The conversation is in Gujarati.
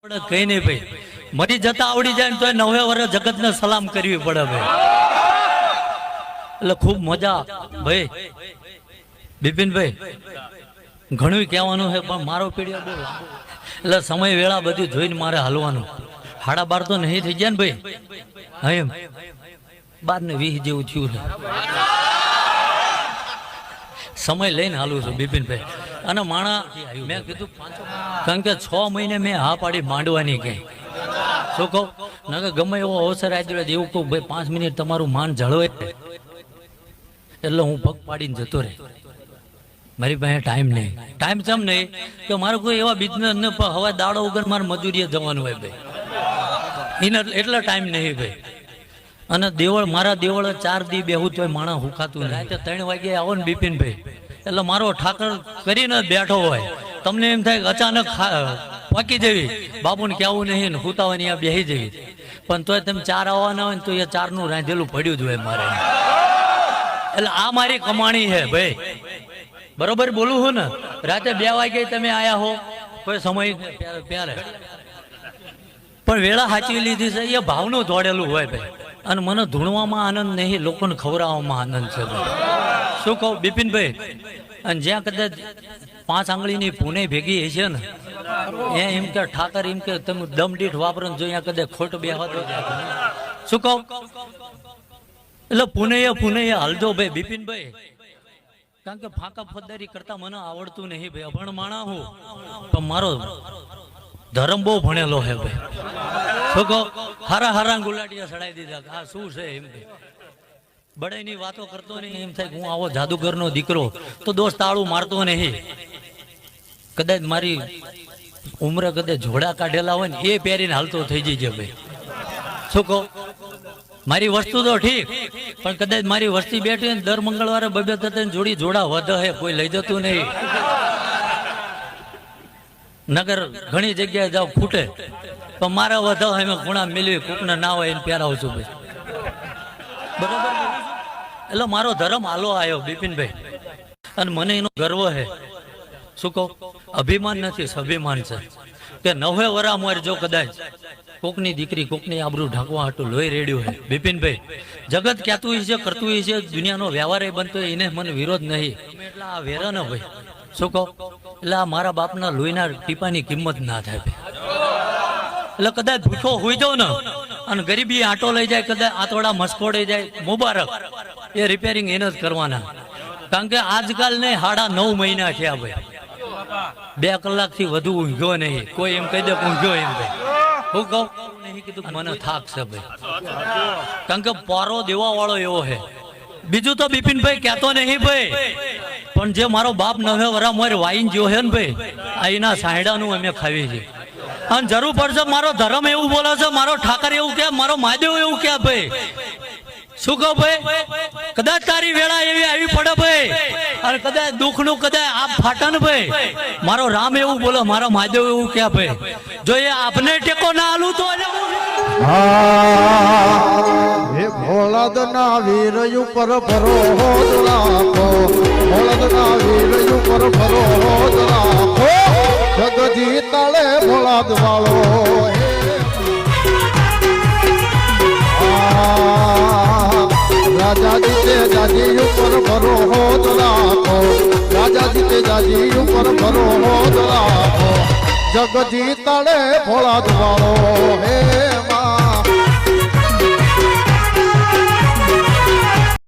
કઈ નહીં ભાઈ, મરી જતા આવડી જાય ને તો 9 વર્ષ જગત ને સલામ કરવી પડે ભાઈ. એટલે ખૂબ મજા ભાઈ. બિપિનભાઈ ઘણું કહેવાનું છે પણ મારો પીડિયો બહુ લાંબો, એટલે સમય વેળા બધું જોઈને મારે હાલવાનું. 12:30 તો નહીં થઈ ગયા ને ભાઈ? હા એમ 12:20 જેવું થયું છે. સમય લઈને હાલું છું બિપિનભાઈ. અને માણા મેં કીધું કારણ કે 6 મહિને મેં હા પાડી માંડવાની કઈ શું કહું ના કે ગમે એવો અવસર આવી એવું કહું ભાઈ 5 મિનિટ તમારું માન જળવે એટલે હું પગ પાડીને જતો રહે. મારી પાસે ટાઈમ નહીં. ટાઈમ ચમ નહીં કે મારો કોઈ એવા બિઝનેસ ને હવે દાડો વગર મારે મજૂરીએ જવાનું હોય ભાઈ, એને એટલે ટાઈમ નહીં ભાઈ. અને દેવળ મારા દેવળ 4 દી બેહું તોય માણસ હુકાતું નહીં. રાતે 3 વાગે આવો ને બિપિનભાઈ એટલે મારો ઠાકર કરીને બેઠો હોય, તમને એમ થાય કે અચાનક પાકી જવી, બાબુને કહેવું નહીં ને હુતાવાની આ બેહી જવી. પણ તોય તમે 4 આવવાના હોય ને તો એ 4 નું રાંધેલું પડ્યું જ હોય મારે. એટલે આ મારી કમાણી છે ભાઈ, બરોબર બોલું હું ને? રાતે 2 વાગે તમે આયા હો કોઈ સમય પ્યારે પણ વેળા સાચવી લીધી છે એ ભાવનું દોડેલું હોય ભાઈ. અને મને ધૂણવામાં આનંદ નહીં, લોકોને ખવડાવવામાં આનંદ છે ભાઈ. શું કહું બિપિનભાઈ? અને જ્યાં કદાચ 5 આંગળીની પૂને ભેગી છે ને એમ કે ઠાકર એમ કે તમે દમ દીઠ વાપરો જો અહીંયા કદાચ ખોટ બેહવા દો. શું કહું? એટલે પુને હાલજો ભાઈ બિપિનભાઈ. કારણ કે ફાંકા ફોજદારી કરતા મને આવડતું નહીં ભાઈ, અભણ માણા હું પણ મારો ધર્મ બહુ ભણેલો હે ભાઈ. શું કહો? હારા ગુલાટિયા સડાઈ દીધા. આ શું છે એમ ભાઈ, બડાઈની વાતો કરતો નહીં. એમ થાય હું આવો જાદુગરનો દીકરો તો દોસ્ત તાળું મારતો નહીં. કદાચ મારી ઉંમરે કદાચ જોડા કાઢેલા હોય ને એ પહેરીને હાલતો થઈ જઈએ ભાઈ. શું કહો? મારી વસ્તુ તો ઠીક પણ કદાચ મારી વસ્તી બેઠી ને દર મંગળવારે 2-3 જોડી જોડા વધે હે, કોઈ લઈ જતું નહીં. નગર ઘણી જગ્યાએ જાવ ફૂટે પણ મારા વધો અમે ખૂણા મેળવી કોકને ના હોય એને પહેરાવું છું ભાઈ. બરાબર. એટલે મારો ધર્મ હાલો આવ્યો બિપિનભાઈ અને મને એનો ગર્વ છે. શું કહું? અભિમાન નથી, સ્વાભિમાન છે કે 9 વર્ષ મારે જો કદાચ કોકની દીકરી કોકની આબરૂ ઢાંકવા હાટું લોહી રેડ્યું છે બિપિનભાઈ. જગત કહેતું છે કરતું છે, દુનિયાનો વ્યવહાર બનતો એને મને વિરોધ નહીં. એટલે આ વેરા ને ભાઈ. શું કહું? એટલે આ મારા બાપના લોહીના ટીપાની કિંમત ના થાય ભાઈ. એટલે કદાચ ભૂખો હોઈ જાવ ને અને ગરીબી આટો લઈ જાય, કદાચ આતોડા મસ્કોડે જાય, મુબારક. એ રિપેરિંગ એને જ કરવાના. કારણ કે આજકાલ ને 9.5 મહિના થયા ભાઈ, 2 કલાકથી વધુ ઊંઘ્યો નહીં. કોઈ એમ કહી દે ઊંઘ્યો એમ ભાઈ. હું કહું નહીં કીધું મને થાક છે ભાઈ, કારણ કે પારો દેવા વાળો એવો છે. બીજું તો બિપિનભાઈ કહેતો નહીં ભાઈ, પણ જે મારો બાપ 9 વર્ષ મારે વાઈન જો છે ને ભાઈ, આ એના સાયડાનું અમે ખાવી છે. અને જરૂર પડશે મારો ધર્મ એવું બોલે છે, મારો ઠાકર એવું કે, મારો મહાદેવ એવું કે ભાઈ. શું કહો ભાઈ? કદાચ તારી વેળા એવી આવી પડે ભાઈ અને કદાચ દુઃખનું કદાચ આપ ફાટન ભાઈ, મારો રામ એવું બોલો, મારો મહાદેવ એવું કે ભાઈ. જો એ આપને ટેકો ના આલું તો હે ભોળાદ ના વીર ઉપર ભરોસ રાખો, ભોળાદ ના વીર ઉપર ભરોસ રાખો, જગજી તળે ભોળાદ વાળો. રાજાજી તે જાજી ઉપર ભરોસ રાખો, રાજાજી તે જાજી ઉપર ભરોસ રાખો, જગજી તળે ભોળાદ વાળો. હે